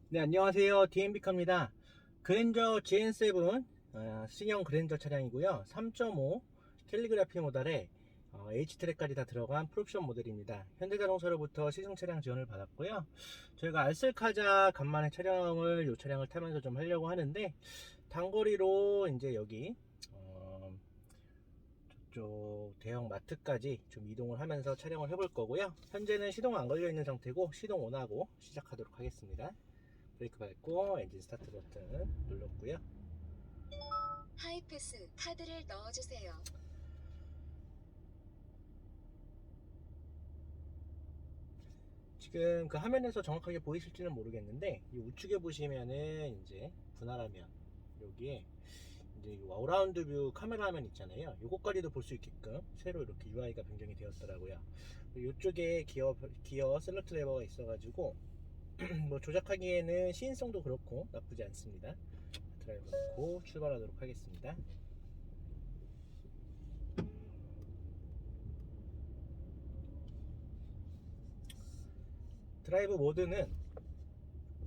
네, 안녕하세요. DMB카입니다. 그랜저 GN7 신형 그랜저 차량이고요. 3.5 캘리그라피 모델에 H트랙까지 다 들어간 풀옵션 모델입니다. 현대자동차로부터 시승 차량 지원을 받았고요. 저희가 알쓸카자 간만에 촬영을 이 차량을 타면서 좀 하려고 하는데, 단거리로 이제 여기 저쪽 대형 마트까지 좀 이동을 하면서 촬영을 해볼 거고요. 현재는 시동 안 걸려 있는 상태고 시동 온하고 시작하도록 하겠습니다. 브레이크 밟고 엔진 스타트 버튼 눌렀고요. 하이패스 카드를 넣어주세요. 지금 그 화면에서 정확하게 보이실지는 모르겠는데, 이 우측에 보시면은 이제 분할화면, 여기에 이제 어라운드 뷰 카메라 화면 있잖아요. 요거까지도 볼 수 있게끔 새로 이렇게 UI가 변경이 되었더라고요. 이쪽에 기어 셀렉트 레버가 있어가지고 뭐 조작하기에는 시인성도 그렇고 나쁘지 않습니다. 드라이브 놓고 출발하도록 하겠습니다. 드라이브 모드는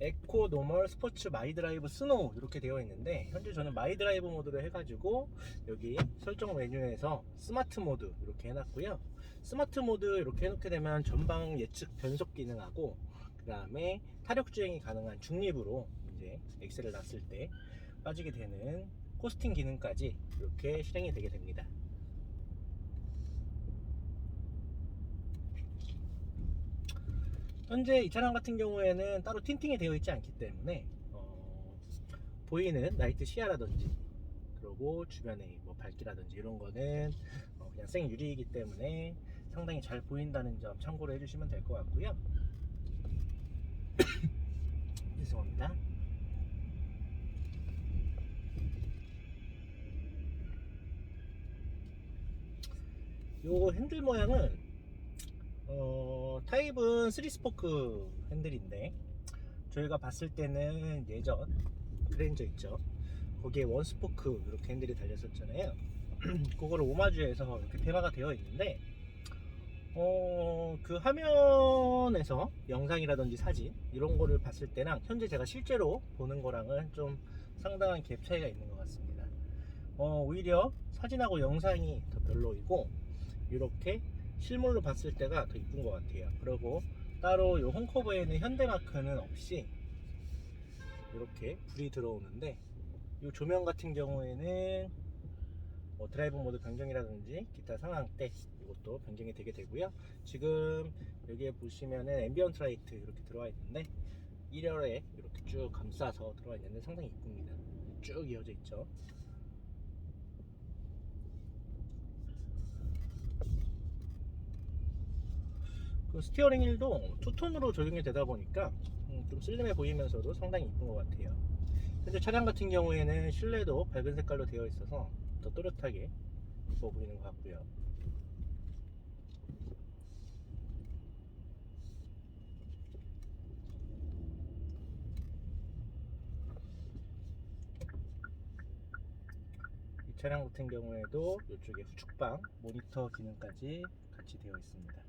에코, 노멀, 스포츠, 마이 드라이브, 스노우 이렇게 되어 있는데, 현재 저는 마이 드라이브 모드로 해가지고 여기 설정 메뉴에서 스마트 모드 이렇게 해놨고요. 스마트 모드 이렇게 해놓게 되면 전방 예측 변속 기능하고, 그 다음에 타력 주행이 가능한 중립으로 이제 엑셀을 놨을 때 빠지게 되는 코스팅 기능까지 이렇게 실행이 되게 됩니다. 현재 이 차량 같은 경우에는 따로 틴팅이 되어 있지 않기 때문에 보이는 나이트 시야라든지, 그리고 주변에 뭐 밝기라든지 이런 거는 그냥 생 유리이기 때문에 상당히 잘 보인다는 점 참고로 해주시면 될 것 같고요. 죄송합니다. 요 핸들 모양은 타입은 3스포크 핸들인데, 저희가 봤을 때는 예전 그랜저 있죠, 거기에 원스포크 이렇게 핸들이 달렸었잖아요. 그거를 오마주해서 이렇게 테마가 되어 있는데, 그 화면에서 영상이라든지 사진 이런 거를 봤을 때랑 현재 제가 실제로 보는 거랑은 좀 상당한 갭 차이가 있는 것 같습니다. 오히려 사진하고 영상이 더 별로이고, 이렇게 실물로 봤을 때가 더 이쁜 것 같아요. 그리고 따로 이 홈커버에는 현대마크는 없이 이렇게 불이 들어오는데, 이 조명 같은 경우에는 뭐 드라이브 모드 변경이라든지 기타 상황 때 이것도 변경이 되게 되고요. 지금 여기에 보시면은 앰비언트 라이트 이렇게 들어와 있는데, 1열에 이렇게 쭉 감싸서 들어와 있는데 상당히 이쁩니다. 쭉 이어져 있죠. 그 스티어링 휠도 투톤으로 적용이 되다 보니까 좀 슬림해 보이면서도 상당히 이쁜 것 같아요. 현재 차량 같은 경우에는 실내도 밝은 색깔로 되어 있어서 더 또렷하게 이뻐 보이는 것 같고요. 이 차량 같은 경우에도 이쪽에 후측방 모니터 기능까지 같이 되어 있습니다.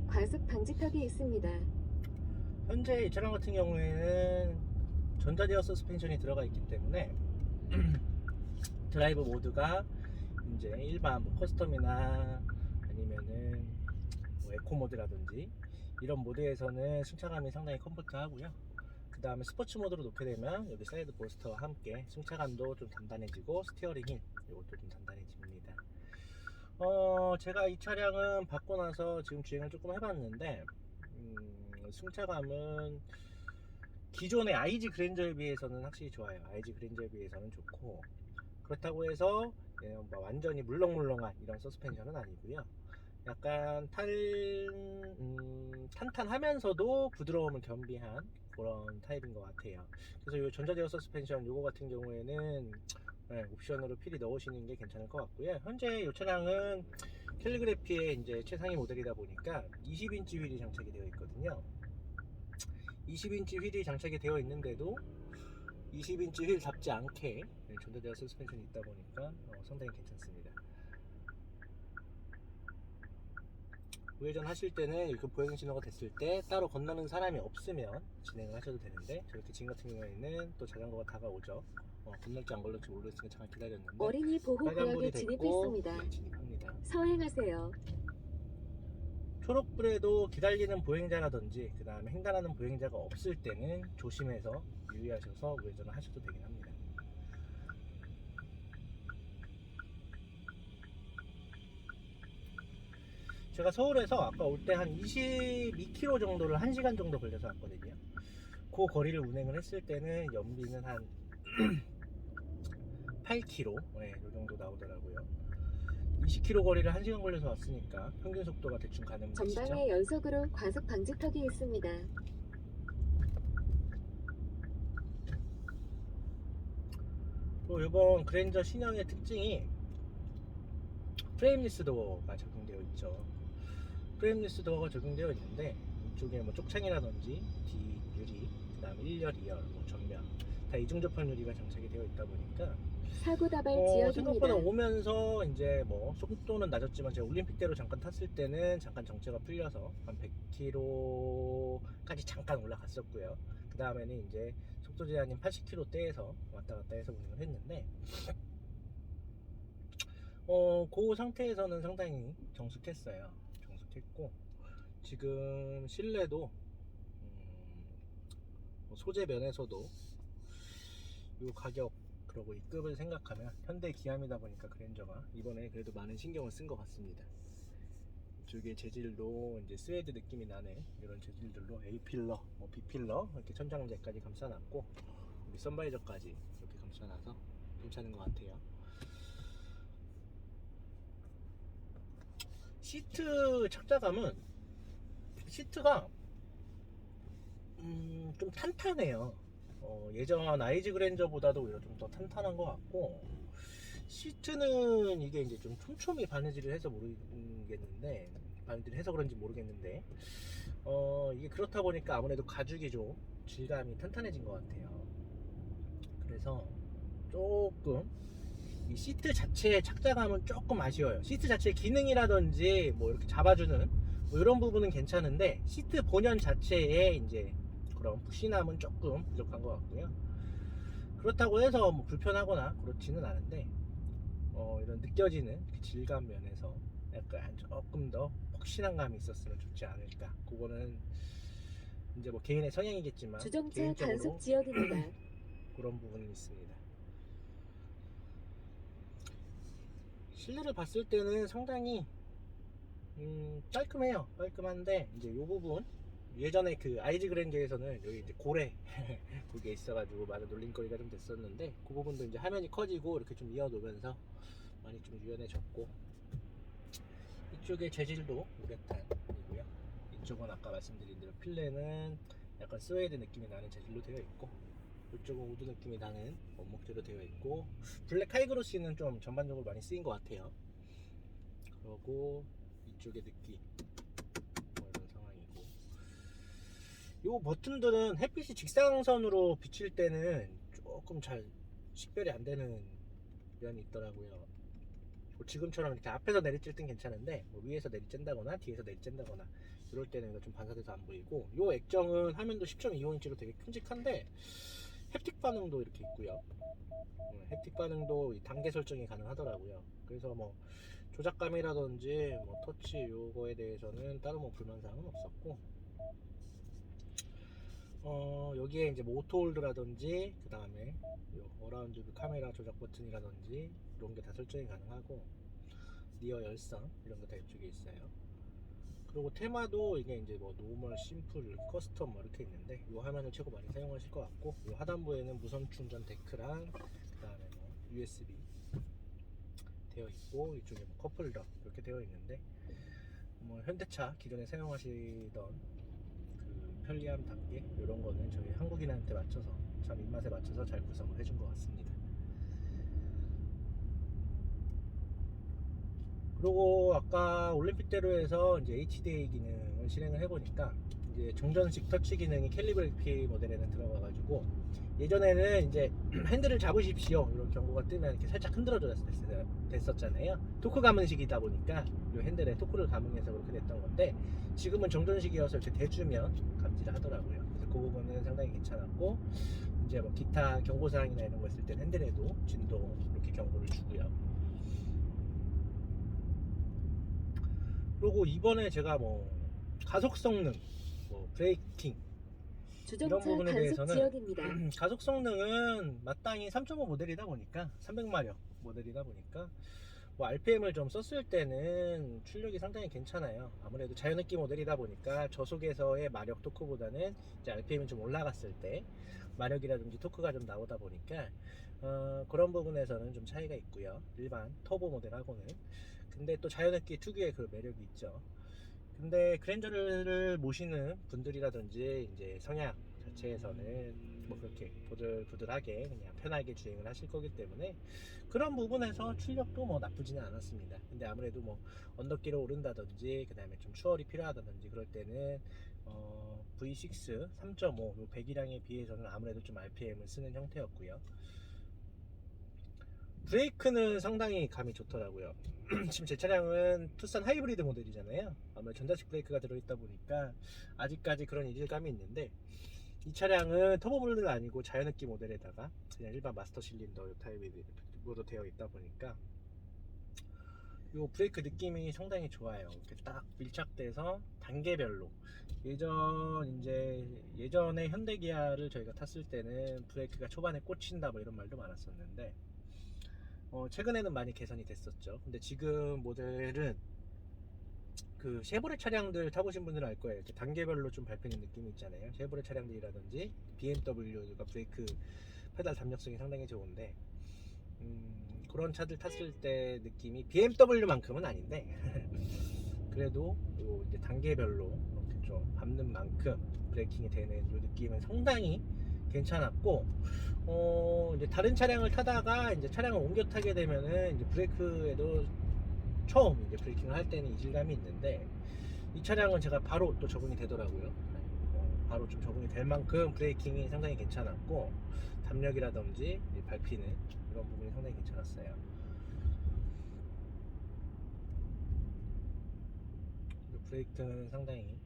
과속 방지턱이 있습니다. 현재 이 차량 같은 경우에는 전자제어 서스펜션이 들어가 있기 때문에 드라이브 모드가 이제 일반 뭐 커스텀이나 아니면은 뭐 에코 모드라든지 이런 모드에서는 승차감이 상당히 컴포트하고요. 그 다음에 스포츠 모드로 놓게 되면 여기 사이드 볼스터와 함께 승차감도 좀 단단해지고, 스티어링 힐 이것도 좀 단단해집니다. 제가 이 차량은 받고 나서 지금 주행을 조금 해봤는데, 승차감은 기존의 IG 그랜저에 비해서는 확실히 좋아요. IG 그랜저에 비해서는 좋고, 그렇다고 해서 뭐 완전히 물렁물렁한 이런 서스펜션은 아니고요. 약간 탄탄하면서도 부드러움을 겸비한 그런 타입인 것 같아요. 그래서 이 전자제어 서스펜션 요거 같은 경우에는 옵션으로 필히 넣으시는 게 괜찮을 것 같고요. 현재 이 차량은 캘리그래피의 이제 최상위 모델이다 보니까 20인치 휠이 장착이 되어 있거든요. 20인치 휠이 장착이 되어 있는데도 20인치 휠답지 않게 전자제어 서스펜션이 있다 보니까 상당히 괜찮습니다. 우회전 하실 때는 이렇게 보행 신호가 됐을 때 따로 건너는 사람이 없으면 진행을 하셔도 되는데, 저렇게 지금 같은 경우에는 또 자전거가 다가오죠. 건널지 안 건널지 모르겠으니까 잠깐 기다렸는데 어린이 빨간불이 보호구역에 됐고 진입했습니다. 진입합니다. 서행하세요. 초록불에도 기다리는 보행자라든지 그 다음에 횡단하는 보행자가 없을 때는 조심해서 유의하셔서 우회전을 하셔도 되긴 합니다. 제가 서울에서 아까 올 때 한 22km 정도를 1시간 정도 걸려서 왔거든요. 그 거리를 운행을 했을 때는 연비는 한 8km 이 정도 나오더라고요. 20km 거리를 1시간 걸려서 왔으니까 평균 속도가 대충 가는 맛이죠. 전방에 연속으로 과속 방지턱이 있습니다. 또 이번 그랜저 신형의 특징이 프레임리스 도어가 적용되어 있죠. 프레임리스 도어가 적용되어 있는데 이쪽에 뭐 쪽창이라든지 뒤 유리, 그 다음에 1열, 2열, 뭐 전면 다 이중 접합 유리가 장착이 되어 있다 보니까 사고 다발 지역입니다. 생각보다 오면서 이제 뭐 속도는 낮았지만 제가 올림픽대로 잠깐 탔을 때는 잠깐 정체가 풀려서 한 100km까지 잠깐 올라갔었고요. 그 다음에는 이제 속도 제한인 80km대에서 왔다 갔다 해서 운행을 했는데 그 상태에서는 상당히 정숙했어요. 정숙했고 지금 실내도 소재 면에서도 이 가격 그리고 이 급을 생각하면 현대 기아미다 보니까 그랜저가 이번에 그래도 많은 신경을 쓴 것 같습니다. 이쪽에 재질도 이제 스웨드 느낌이 나네 이런 재질들로 A 필러, B 필러 이렇게 천장재까지 감싸놨고 우리 선바이저까지 이렇게 감싸놔서 괜찮은 것 같아요. 시트 착자감은 시트가 좀 탄탄해요. 예전 아이즈 그랜저보다도 오히려 좀 더 탄탄한 것 같고, 시트는 이게 이제 좀 촘촘히 바느질을 해서 모르겠는데, 바느질을 해서 그런지 모르겠는데, 이게 그렇다 보니까 아무래도 가죽이 좀 질감이 탄탄해진 것 같아요. 그래서 조금 이 시트 자체의 착자감은 조금 아쉬워요. 시트 자체의 기능이라든지 뭐 이렇게 잡아주는 뭐 이런 부분은 괜찮은데 시트 본연 자체에 이제 그런 푹신함은 조금 부족한 것 같고요. 그렇다고 해서 뭐 불편하거나 그렇지는 않은데 이런 느껴지는 그 질감 면에서 약간 조금 더 푹신한 감이 있었으면 좋지 않을까. 그거는 이제 뭐 개인의 성향이겠지만 주정차 개인적으로 단속 지역입니다. 그런 부분은 있습니다. 실내를 봤을 때는 상당히 깔끔해요. 깔끔한데 이제 이 부분 예전에 그 아이즈 그랜저에서는 여기 이제 고래 그게 있어가지고 많은 놀림거리가 좀 됐었는데 그 부분도 이제 화면이 커지고 이렇게 좀 이어놓으면서 많이 좀 유연해졌고 이쪽의 재질도 우레탄이고요. 이쪽은 아까 말씀드린 대로 필레는 약간 스웨이드 느낌이 나는 재질로 되어 있고 이쪽은 우드 느낌이 나는 원목재로 되어 있고 블랙 하이그로시는 좀 전반적으로 많이 쓰인 것 같아요. 그리고 이쪽의 느낌 뭐 이런 상황이고 요 버튼들은 햇빛이 직사광선으로 비칠 때는 조금 잘 식별이 안 되는 면이 있더라고요. 뭐 지금처럼 이렇게 앞에서 내리쬐 땐 괜찮은데 뭐 위에서 내리쬐다거나 뒤에서 내리쬐다거나 이럴 때는 좀 반사돼서 안 보이고 요 액정은 화면도 10.25인치로 되게 큼직한데 햅틱 반응도 이렇게 있고요. 햅틱 반응도 단계 설정이 가능하더라고요. 그래서 뭐 조작감이라든지 뭐 터치 요거에 대해서는 따로 뭐 불만사항은 없었고 여기에 이제 뭐 오토홀드라든지 그 다음에 어라운드 카메라 조작 버튼이라든지 이런 게 다 설정이 가능하고 니어 열선 이런 거 다 이쪽에 있어요. 그리고 테마도 이게 이제 뭐 노멀, 심플, 커스텀 뭐 이렇게 있는데 이 화면을 최고 많이 사용하실 것 같고 이 하단부에는 무선 충전 데크랑 그 다음에 뭐 USB 되어 있고 이쪽에 뭐 컵홀더 이렇게 되어 있는데 뭐 현대차 기존에 사용하시던 그 편리함 단계 이런 거는 저희 한국인한테 맞춰서 참 입맛에 맞춰서 잘 구성을 해준 것 같습니다. 그리고 아까 올림픽대로에서 이제 HDA 기능을 실행을 해보니까 이제 정전식 터치 기능이 캘리브레이트 모델에는 들어가가지고 예전에는 이제 핸들을 잡으십시오 이런 경고가 뜨면 이렇게 살짝 흔들어져 됐었잖아요. 토크 감응식이다 보니까 이 핸들에 토크를 감응해서 그렇게 됐던 건데 지금은 정전식이어서 이렇게 대주면 감지를 하더라고요. 그래서 그 부분은 상당히 괜찮았고 이제 뭐 기타 경고사항이나 이런 거 있을 땐 핸들에도 진동 이렇게 경고를 주고요. 그리고 이번에 제가 뭐 가속 성능, 뭐 브레이킹 이런 주정차 부분에 단속 대해서는 지역입니다. 가속 성능은 마땅히 3.5 모델이다 보니까 300마력 모델이다 보니까 뭐 RPM을 좀 썼을 때는 출력이 상당히 괜찮아요. 아무래도 자연흡기 모델이다 보니까 저속에서의 마력 토크보다는 이제 RPM이 좀 올라갔을 때 마력이라든지 토크가 좀 나오다 보니까 그런 부분에서는 좀 차이가 있고요. 일반 터보 모델하고는. 근데 또 자연흡기 특유의 그 매력이 있죠. 근데 그랜저를 모시는 분들이라든지 이제 성향 자체에서는 뭐 그렇게 보들보들하게 그냥 편하게 주행을 하실 거기 때문에 그런 부분에서 출력도 뭐 나쁘지는 않았습니다. 근데 아무래도 뭐 언덕길을 오른다든지 그 다음에 좀 추월이 필요하다든지 그럴 때는 V6 3.5 요 배기량에 비해서는 아무래도 좀 RPM을 쓰는 형태였고요. 브레이크는 상당히 감이 좋더라고요. 지금 제 차량은 투싼 하이브리드 모델이잖아요. 아무래도 전자식 브레이크가 들어있다 보니까 아직까지 그런 이질감이 있는데 이 차량은 터보 모델은 아니고 자연흡기 모델에다가 그냥 일반 마스터 실린더 타입으로 되어 있다 보니까 이 브레이크 느낌이 상당히 좋아요. 이렇게 딱 밀착돼서 단계별로 예전에 현대기아를 저희가 탔을 때는 브레이크가 초반에 꽂힌다 뭐 이런 말도 많았었는데 최근에는 많이 개선이 됐었죠. 근데 지금 모델은 그 쉐보레 차량들 타보신 분들은 알 거예요. 이렇게 단계별로 좀 밟히는 느낌이 있잖아요. 쉐보레 차량들이라든지 BMW가 브레이크 페달 담력성이 상당히 좋은데 그런 차들 탔을 때 느낌이 BMW만큼은 아닌데 그래도 요 이제 단계별로 이렇게 좀 밟는 만큼 브레이킹이 되는 요 느낌은 상당히 괜찮았고 이제 다른 차량을 타다가 이제 차량을 옮겨 타게 되면은 이제 브레이크에도 처음 이제 브레이킹을 할 때는 이질감이 있는데 이 차량은 제가 바로 또 적응이 되더라고요. 바로 좀 적응이 될 만큼 브레이킹이 상당히 괜찮았고 담력이라든지 밟히는 이런 부분이 상당히 괜찮았어요. 브레이크는 상당히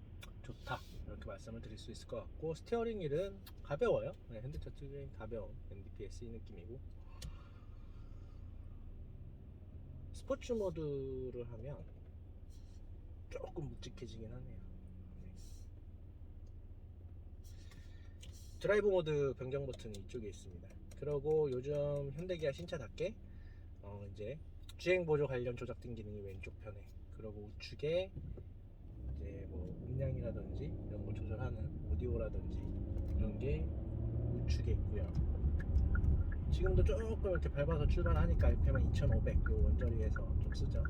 좋다 이렇게 말씀을 드릴 수 있을 것 같고 스티어링 휠은 가벼워요. 핸드차 특유의 가벼운 NDPSE 느낌이고 스포츠 모드를 하면 조금 묵직해지긴 하네요. 드라이브 모드 변경 버튼이 이쪽에 있습니다. 그리고 요즘 현대기아 신차답게 이제 주행 보조 관련 조작등 기능이 왼쪽 편에, 그리고 우측에 이제 뭐 음량이라든지 이런 거 조절하는 오디오라든지 이런 게 우측에 있고요. 지금도 조금 이렇게 밟아서 출발하니까 RPM은 2500 요 원저리에서 좀 쓰죠.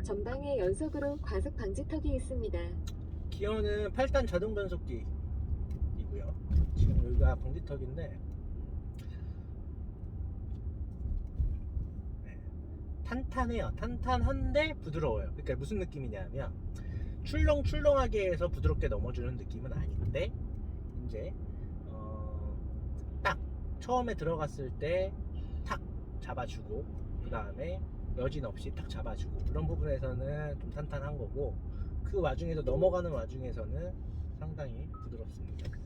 전방에 연속으로 과속 방지턱이 있습니다. 기어는 8단 자동 변속기이고요. 지금 여기가 방지턱인데 탄탄해요. 탄탄한데 부드러워요. 그러니까 무슨 느낌이냐면 출렁출렁하게 해서 부드럽게 넘어주는 느낌은 아닌데 이제 딱 처음에 들어갔을 때 탁 잡아주고 그 다음에 여진 없이 딱 잡아주고 그런 부분에서는 좀 탄탄한 거고 그 와중에도 넘어가는 와중에서는 상당히 부드럽습니다.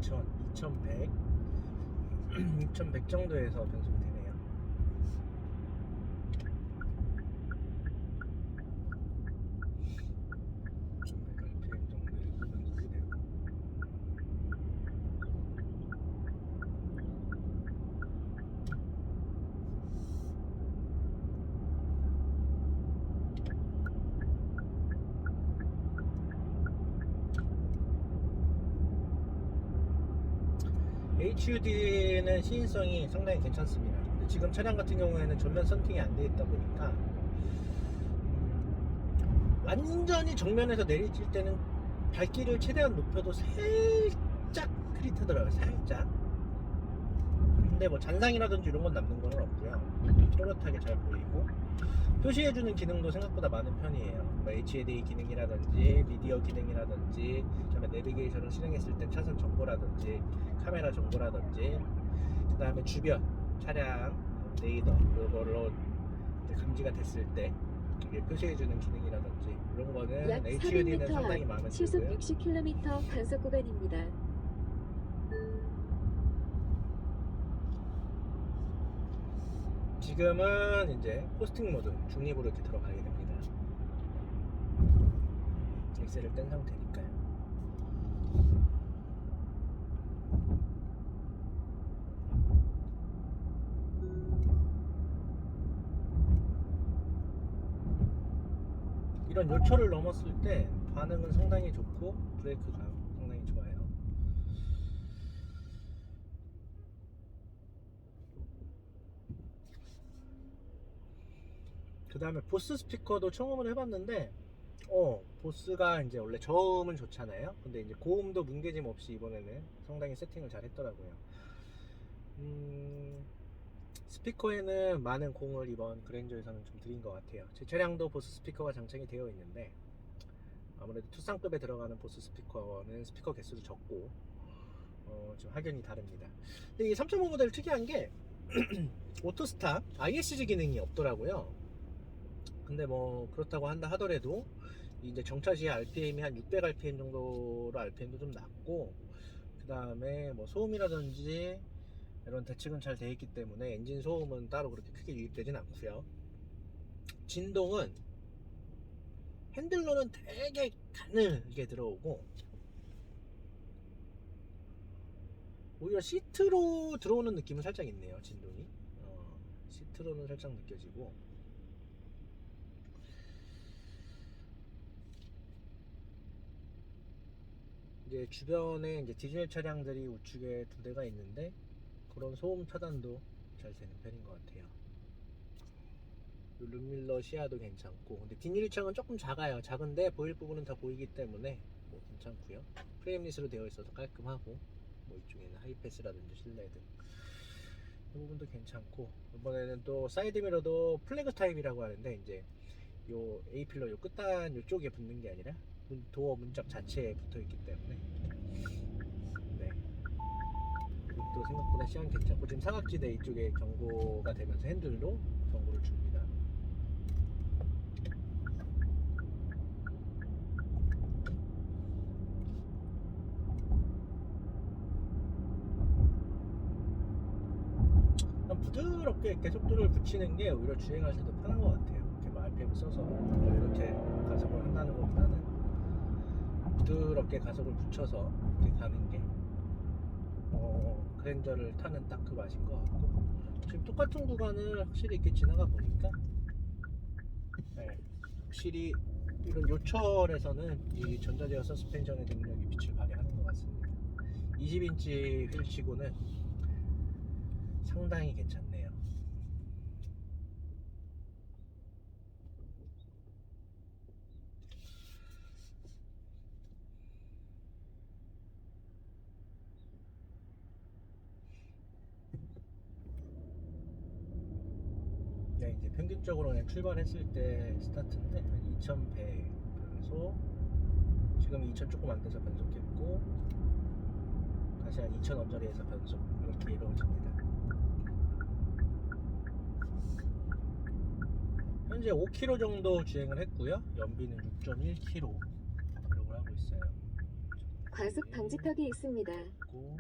전 2100 2100 정도에서 변속이 되네요. RPM 정도에서 변속이 되고 HUD는 시인성이 상당히 괜찮습니다. 근데 지금 차량 같은 경우에는 전면 썬팅이 안 돼 있다 보니까 완전히 정면에서 내리칠 때는 밝기를 최대한 높여도 살짝 흐릿하더라고요. 살짝. 근데 뭐 잔상이라든지 이런 건 남는 건 없고요. 또렷하게 잘 보이고 표시해주는 기능도 생각보다 많은 편이에요. 뭐 HUD 기능이라든지 미디어 기능이라든지 그다음에 내비게이션을 실행했을 때 차선 정보라든지 카메라 정보라든지 그 다음에 주변 차량 레이더 이걸로 감지가 됐을 때 이게 표시해주는 기능이라든지 이런 거는 약 HUD는 400m 상당히 마음에 앞 시속 들고요. 60km 단속 구간입니다. 지금은 이제 포스팅 모드 중립으로 이렇게 들어가게 됩니다. 엑셀을 뗀 상태니까요. 이런 요철을 넘었을 때 반응은 상당히 좋고 브레이크가 상당히 좋아요. 그 다음에 보스 스피커도 청음을 해봤는데 보스가 이제 원래 저음은 좋잖아요. 근데 이제 고음도 뭉개짐 없이 이번에는 상당히 세팅을 잘 했더라고요. 스피커에는 많은 공을 이번 그랜저에서는 좀 들인 것 같아요. 제 차량도 보스 스피커가 장착이 되어 있는데 아무래도 투싼급에 들어가는 보스 스피커는 스피커 개수도 적고 좀 확연히 다릅니다. 근데 이 3.5 모델 특이한 게 오토스탑 ISG 기능이 없더라고요. 근데 뭐 그렇다고 한다 하더라도 이제 정차 시에 RPM이 한 600 RPM 정도로 RPM도 좀 낮고 그 다음에 뭐 소음이라든지 이런 대책은 잘 되어 있기 때문에 엔진 소음은 따로 그렇게 크게 유입되진 않고요. 진동은 핸들로는 되게 가늘게 들어오고 오히려 시트로 들어오는 느낌은 살짝 있네요. 진동이 시트로는 살짝 느껴지고 이제 주변에 이제 디젤 차량들이 우측에 2대가 있는데 그런 소음 차단도 잘 되는 편인 것 같아요. 룸밀러 시야도 괜찮고 근데 뒷유리창은 조금 작아요. 작은데 보일 부분은 다 보이기 때문에 뭐 괜찮고요. 프레임리스로 되어 있어서 깔끔하고 뭐 이쪽에는 하이패스라든지 실내등 이 부분도 괜찮고 이번에는 또 사이드미러도 플래그 타입이라고 하는데 이제 요 A필러 요 끝단 요쪽에 붙는 게 아니라 도어 문짝 자체에 붙어 있기 때문에 네 이것도 생각보다 시향 괜찮고 지금 사각지대 이쪽에 경고가 되면서 핸들도 경고를 줍니다. 부드럽게 이렇게 속도를 붙이는 게 오히려 주행할 때도 편한 것 같아요. 이렇게 뭐 RPM 써서 이렇게 가속을 한다는 것보다는 부드럽게 가속을 붙여서 이렇게 가는 게 그랜저를 타는 딱 그 맛인 것 같고 지금 똑같은 구간을 확실히 이렇게 지나가 보니까 네, 확실히 이런 요철에서는 이 전자제어 서스펜션의 능력이 빛을 발휘하는 것 같습니다. 20인치 휠치고는 상당히 괜찮네요. 네, 이제 평균적으로 그냥 출발했을 때 스타트인데 한 2100 변속 지금 2000 조금 안 돼서 변속했고 다시 한 2000 언저리에서 변속 이렇게 이루어집니다. 현재 5km 정도 주행을 했고요. 연비는 6.1km 기록을 하고 있어요. 과속 방지턱이 있습니다. 있고,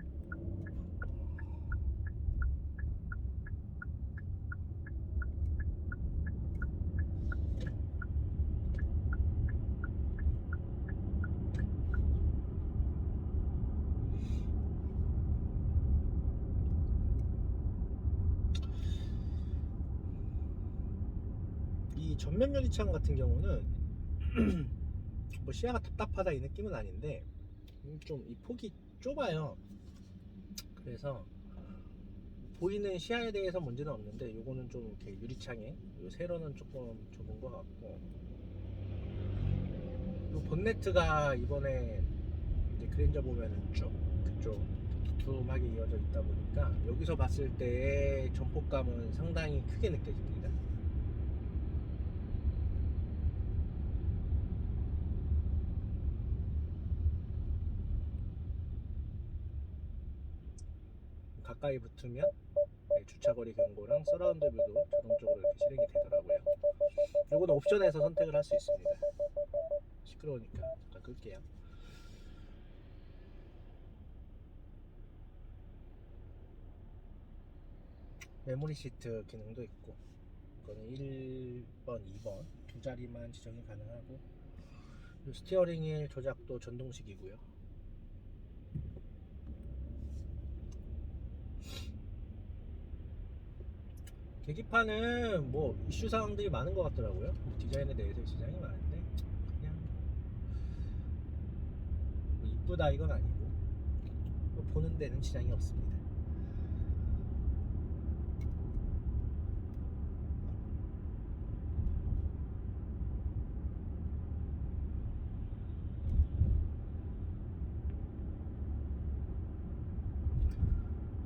이 전면 유리창 같은 경우는 뭐 시야가 답답하다 이 느낌은 아닌데 좀 이 폭이 좁아요. 그래서 보이는 시야에 대해서 문제는 없는데 요거는 좀 이렇게 유리창에 요 세로는 조금 좁은 것 같고, 요 본네트가 이번에 이제 그랜저 보면은 쭉 그쪽 두툼하게 이어져 있다 보니까 여기서 봤을 때의 전폭감은 상당히 크게 느껴집니다. 가까이 붙으면 주차거리 경고랑 서라운드 뷰도 자동적으로 이렇게 실행이 되더라고요. 요거는 옵션에서 선택을 할 수 있습니다. 시끄러우니까 잠깐 끌게요. 메모리 시트 기능도 있고, 이거는 1번, 2번 두 자리만 지정이 가능하고, 스티어링 휠 조작도 전동식이고요. 계기판은 뭐 이슈 사항들이 많은 것 같더라고요. 디자인에 대해서 지장이 많은데 그냥 뭐 이쁘다 이건 아니고, 뭐 보는 데는 지장이 없습니다.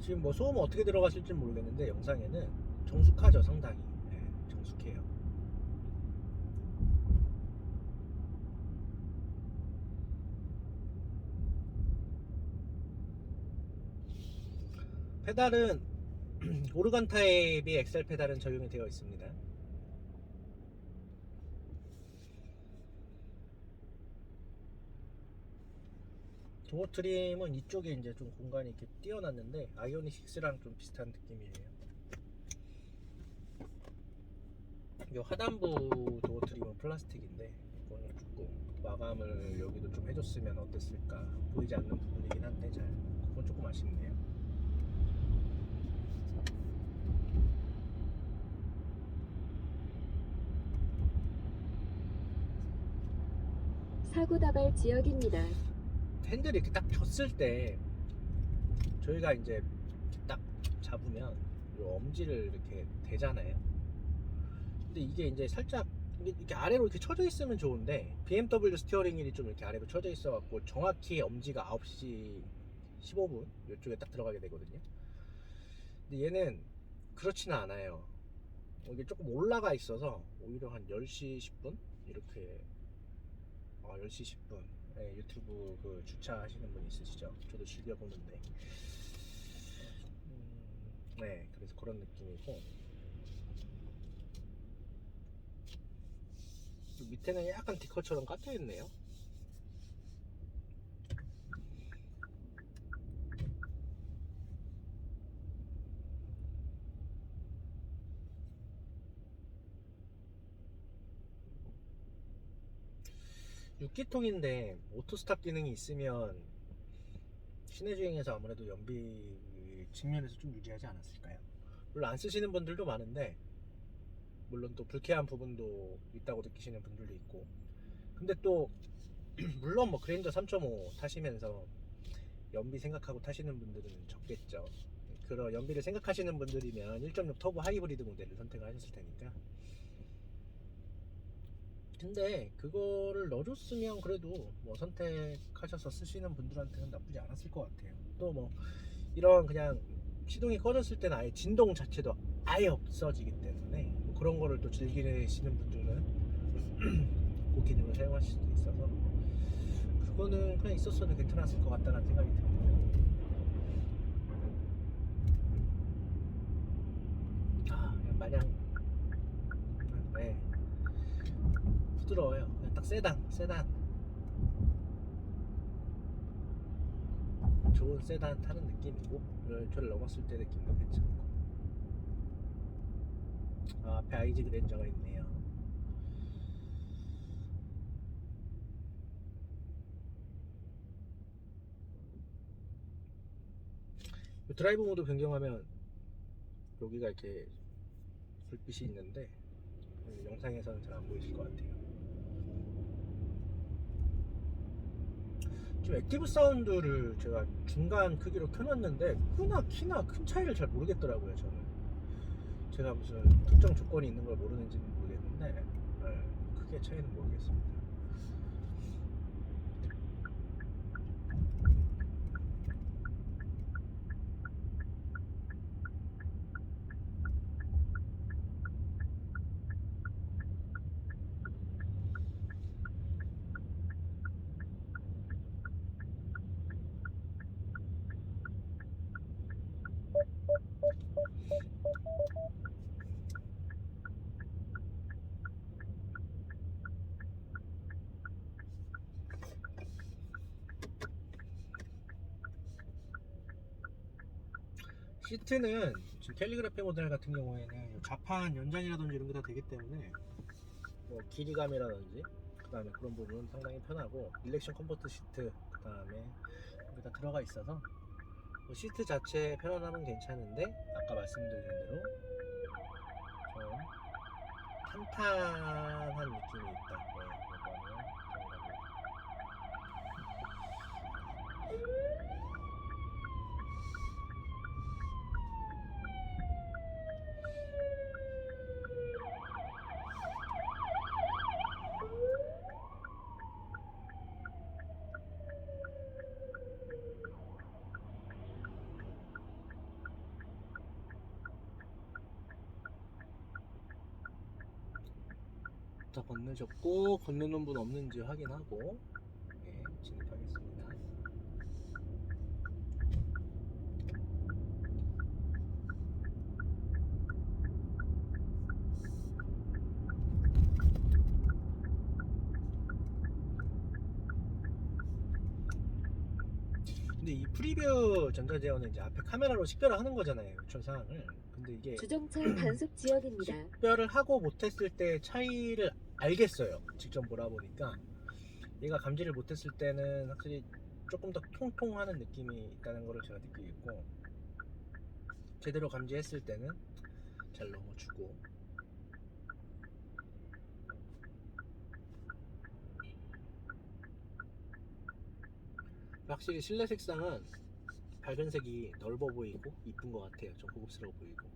지금 뭐 소음 어떻게 들어가실지 모르겠는데 영상에는 정숙하죠. 상당히 정숙해요. 페달은 오르간 타입의 엑셀 페달은 적용이 되어 있습니다. 도어 트림은 이쪽에 이제 좀 공간이 이렇게 띄어놨는데 아이오닉 6랑 좀 비슷한 느낌이에요. 이 하단부 도어 트림은 플라스틱인데 이거는 조금 마감을 여기도 좀 해줬으면 어땠을까, 보이지 않는 부분이긴 한데 그건 조금 아쉽네요. 사고 다발 지역입니다. 핸들이 이렇게 딱 줬을 때 저희가 이제 이렇게 딱 잡으면 이 엄지를 이렇게 대잖아요. 근데 이게 이제 살짝 이렇게 아래로 이렇게 쳐져 있으면 좋은데, BMW 스티어링 휠이 좀 이렇게 아래로 쳐져 있어 갖고 정확히 엄지가 9시 15분 이쪽에 딱 들어가게 되거든요. 근데 얘는 그렇지는 않아요. 이게 조금 올라가 있어서 오히려 한 10시 10분 이렇게, 10시 10분 유튜브 그 주차하시는 분 있으시죠? 저도 즐겨 보는데 네, 그래서 그런 느낌이고, 밑에는 약간 디컬처럼 깎여 있네요. 육 기통인데 오토스탑 기능이 있으면 시내 주행에서 아무래도 연비 측면에서 좀 유리하지 않았을까요? 물론 안 쓰시는 분들도 많은데, 물론 또 불쾌한 부분도 있다고 느끼시는 분들도 있고, 근데 또 물론 뭐 그랜저 3.5 타시면서 연비 생각하고 타시는 분들은 적겠죠. 그런 연비를 생각하시는 분들이면 1.6 터보 하이브리드 모델을 선택을 하셨을 테니까. 근데 그거를 넣어줬으면 그래도 뭐 선택하셔서 쓰시는 분들한테는 나쁘지 않았을 것 같아요. 또 뭐 이런 그냥 시동이 꺼졌을 때는 아예 진동 자체도 아예 없어지기 때문에 뭐 그런 거를 또 즐기시는 분들은 그 기능을 사용하실 수도 있어서 그거는 그냥 있었어도 괜찮았을 것 같다는 생각이 듭니다. 그냥 마냥 네, 부드러워요. 그냥 딱 세단 좋은 세단 타는 느낌이고, 저를 넘었을 때 느낌도 괜찮고. 앞에 아이지 그랜저가 있네요. 드라이브 모드 변경하면 여기가 이렇게 불빛이 있는데 영상에서는 잘 안 보이실 것 같아요. 지금 액티브 사운드를 제가 중간 크기로 켜놨는데 끄나 키나 큰 차이를 잘 모르겠더라고요. 저는 제가 무슨 특정 조건이 있는 걸 모르는지는 모르겠는데 크게 차이는 모르겠습니다. 시트는 지금 캘리그라피 모델 같은 경우에는 좌판 연장이라든지 이런 게 다 되기 때문에 뭐 길이감이라든지 그 다음에 그런 부분은 상당히 편하고 일렉션 컴포트 시트 그 다음에 여기 다 들어가 있어서 뭐 시트 자체의 편안함은 괜찮은데 아까 말씀드린 대로 좀 탄탄한 느낌이 있다. 이거는 동일합니다. 다 건네줬고 건네놓은 분 없는지 확인하고 진입하겠습니다. 근데 이 프리뷰 전자제어는 이제 앞에 카메라로 식별을 하는 거잖아요, 요청 사항을. 근데 이게 주정차 단속 지역입니다. 식별을 하고 못했을 때 차이를 알겠어요. 직접 몰아보니까 얘가 감지를 못했을 때는 확실히 조금 더 통통하는 느낌이 있다는 거를 제가 느끼겠고, 제대로 감지했을 때는 잘 넘어주고. 확실히 실내 색상은 밝은 색이 넓어 보이고 이쁜 것 같아요. 좀 고급스러워 보이고.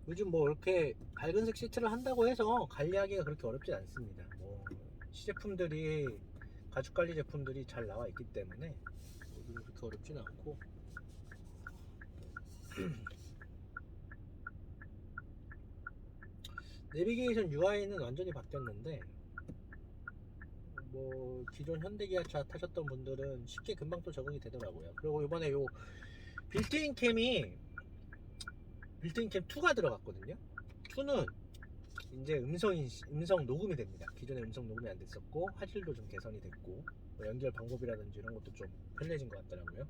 요즘 뭐 이렇게 밝은색 시트를 한다고 해서 관리하기가 그렇게 어렵지 않습니다. 뭐 시제품들이 가죽관리 제품들이 잘 나와 있기 때문에 요즘 그렇게 어렵진 않고. 내비게이션 UI는 완전히 바뀌었는데 뭐 기존 현대기아차 타셨던 분들은 쉽게 금방 또 적응이 되더라고요. 그리고 이번에 요 빌트인 캠이 빌트인 캠 2가 들어갔거든요. 2는 이제 음성 녹음이 됩니다. 기존에 음성 녹음이 안 됐었고 화질도 좀 개선이 됐고 뭐 연결 방법이라든지 이런 것도 좀 편리해진 것 같더라고요.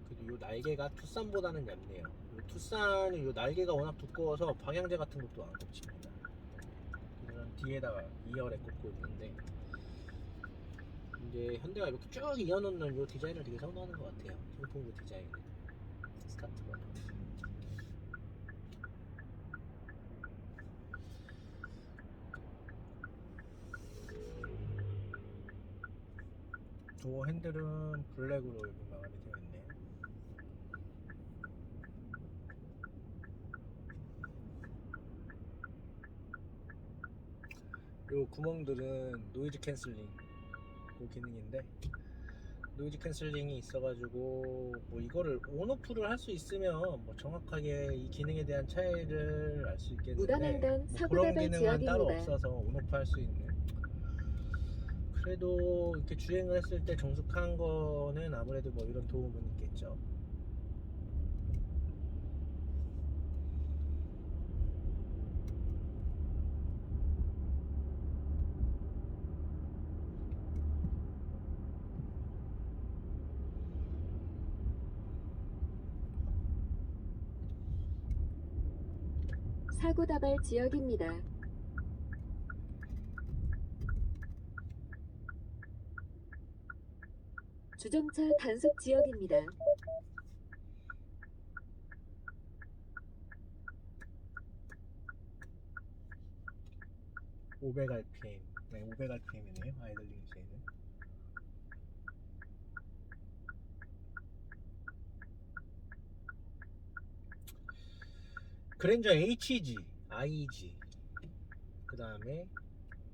그리고 요 날개가 투싼보다는 얇네요. 요 투싼이 요 날개가 워낙 두꺼워서 방향제 같은 것도 안 겹칩니다. 그래서 뒤에다가 2열에 꽂고 있는데 이제 현대가 이렇게 쭉 이어놓는 요 디자인을 되게 선호하는 것 같아요. 송풍구 디자인 스타트가. 도어 핸들은 블랙으로 여기 마감이 되어 있네요. 요 구멍들은 노이즈 캔슬링 그 기능인데, 노이즈 캔슬링이 있어가지고 뭐 이거를 온오프를 할 수 있으면 뭐 정확하게 이 기능에 대한 차이를 알 수 있겠는데 무단횡단 뭐 사고 그런 다발 기능은 따로 지역입니다. 없어서 온오프 할 수 있는. 그래도 이렇게 주행을 했을 때 정숙한 거는 아무래도 뭐 이런 도움은 있겠죠. 사고 다발 지역입니다. 주정차 단속 지역입니다. 500rpm. 네, 500rpm이네요. 아이들링 시에는. 그랜저 HG, IG, 그 다음에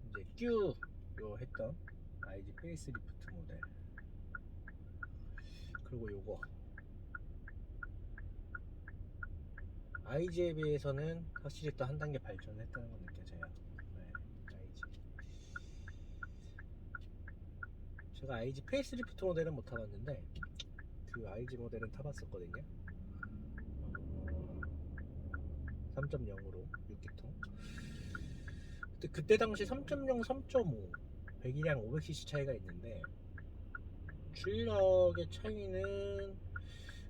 이제 Q 요 했던 IG 페이스리프트 모델, 그리고 요거 IG에 비해서는 확실히 또 한 단계 발전했다는 건 느껴져요. 네, IG. 제가 IG 페이스리프트 모델은 못 타봤는데 그 IG 모델은 타봤었거든요. 3.0으로 6기통. 그때 당시 3.0, 3.5 배기량 500cc 차이가 있는데 출력의 차이는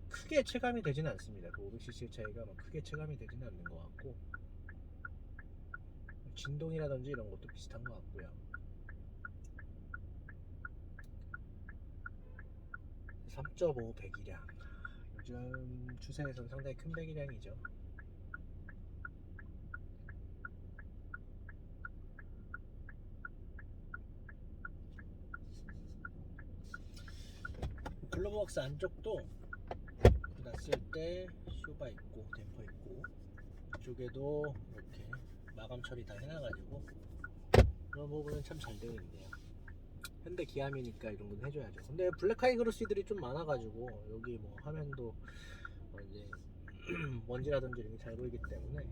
크게 체감이 되지는 않습니다. 그 500cc의 차이가 막 크게 체감이 되지는 않는 것 같고, 진동이라든지 이런 것도 비슷한 것 같고요. 3.5 배기량, 요즘 추세에서는 상당히 큰 배기량이죠. 글로브웍스 안쪽도 놨을 때 쇼바 있고 댐퍼 있고, 이쪽에도 이렇게 마감 처리 다 해놔가지고 그런 부분은 참 잘 되어 있네요. 현대 기아미니까 이런 건 해줘야죠. 근데 블랙하이그로시들이 좀 많아가지고 여기 뭐 화면도 이제 먼지라든지 이런 게 잘 보이기 때문에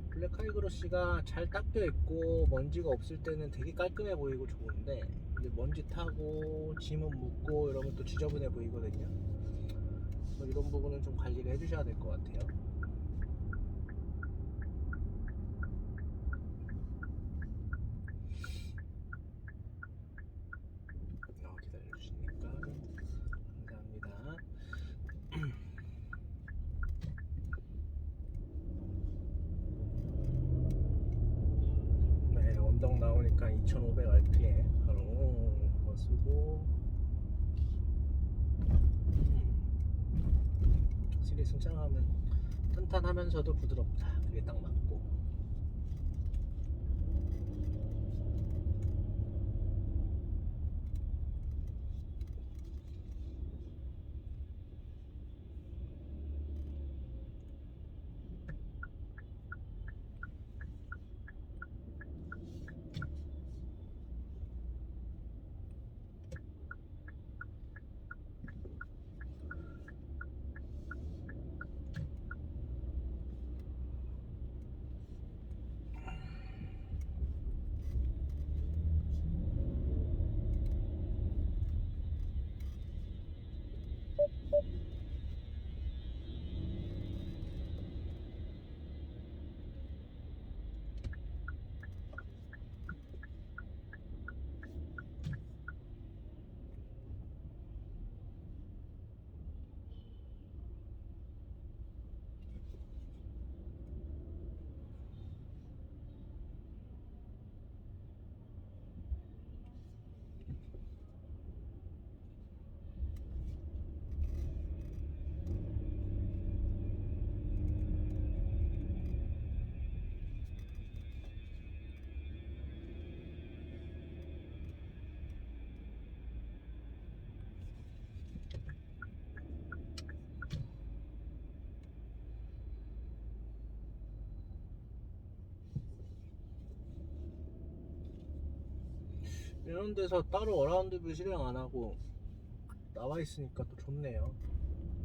블랙하이그로시가 잘 닦여 있고 먼지가 없을 때는 되게 깔끔해 보이고 좋은데, 이제 먼지 타고 지문 묻고 이러면 또 지저분해 보이거든요. 이런 부분은 좀 관리를 해주셔야 될 것 같아요. 기다려주시니까 감사합니다. 네, 언덕 나오니까 2500rpm 바로 쓰고, 확실히 승차감은 탄탄하면서도 부드럽다. 그게 딱 맞고. 이런 데서 따로 어라운드 뷰 실행 안 하고 나와 있으니까 또 좋네요.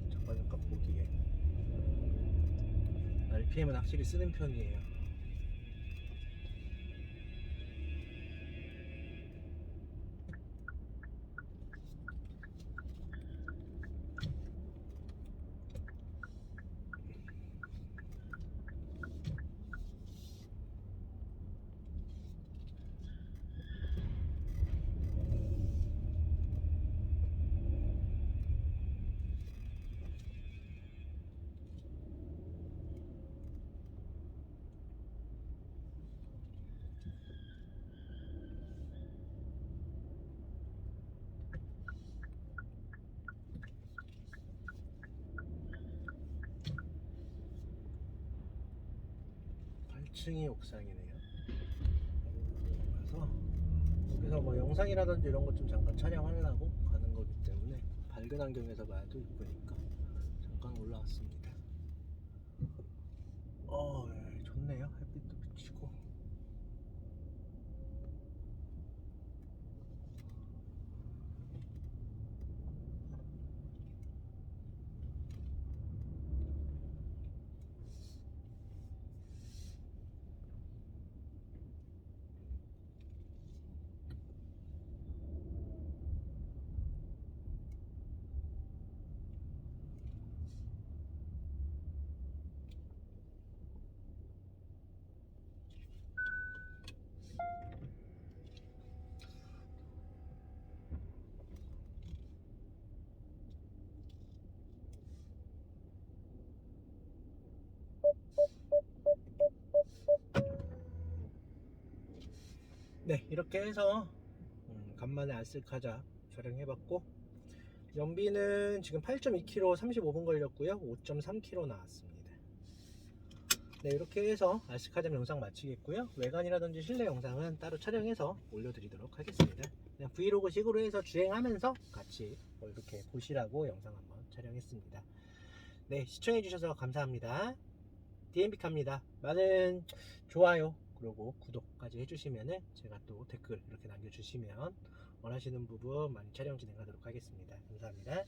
잠깐 보기에. RPM은 확실히 쓰는 편이에요. 5층이 옥상이네요. 그래서 여기서 뭐 영상이라든지 이런 것 좀 잠깐 촬영하려고 가는 거기 때문에 밝은 환경에서 봐도 이쁘니까 잠깐 올라왔습니다. 좋네요. 햇빛도 비치고. 네, 이렇게 해서 간만에 알쓸카자 촬영해봤고, 연비는 지금 8.2km 35분 걸렸고요. 5.3km 나왔습니다. 네, 이렇게 해서 알쓸카자 영상 마치겠고요. 외관이라든지 실내 영상은 따로 촬영해서 올려드리도록 하겠습니다. 그냥 브이로그 식으로 해서 주행하면서 같이 이렇게 보시라고 영상 한번 촬영했습니다. 네, 시청해주셔서 감사합니다. DMB카입니다. 많은 좋아요 그리고 구독까지 해주시면은 제가 또 댓글 이렇게 남겨주시면 원하시는 부분 많이 촬영 진행하도록 하겠습니다. 감사합니다.